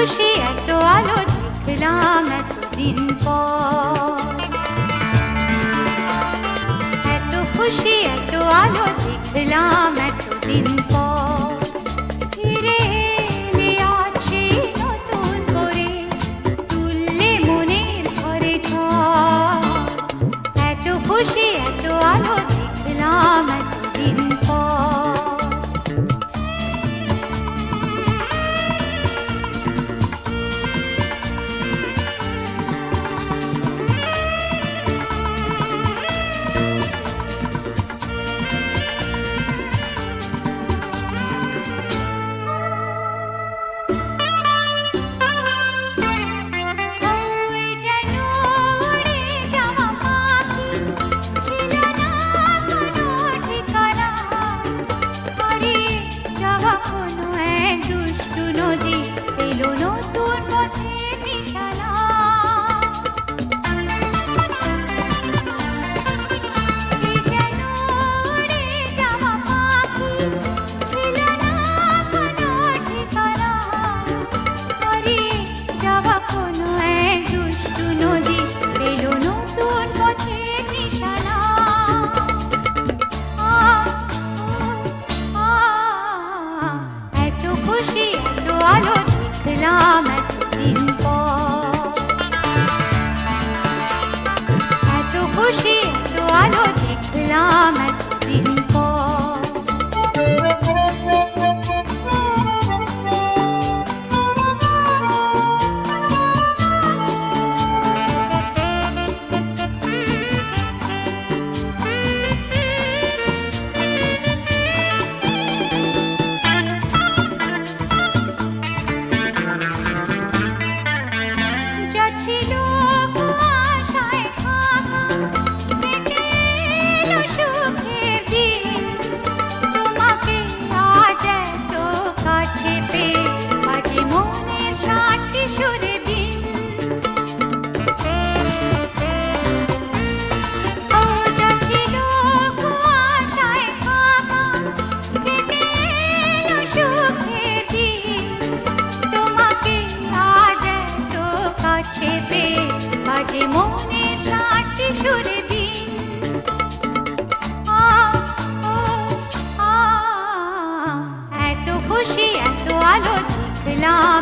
খুশি এত আলো দেখলাম এতদিন পর, এত খুশি এত আলো দেখলাম এতদিন পর। ফিরে এলে আজ সেই নতুন করে তুললে মনের ঘরে ঝড়। এত খুশি এত আলো দেখলাম এতদিন পর। দেখলাম এতদিন পর, এত খুশি এত আলো দেখলাম এতদিন পর। বাজে মনের ষাটটি সুরে বিন, এত খুশি এত আলো দেখলাম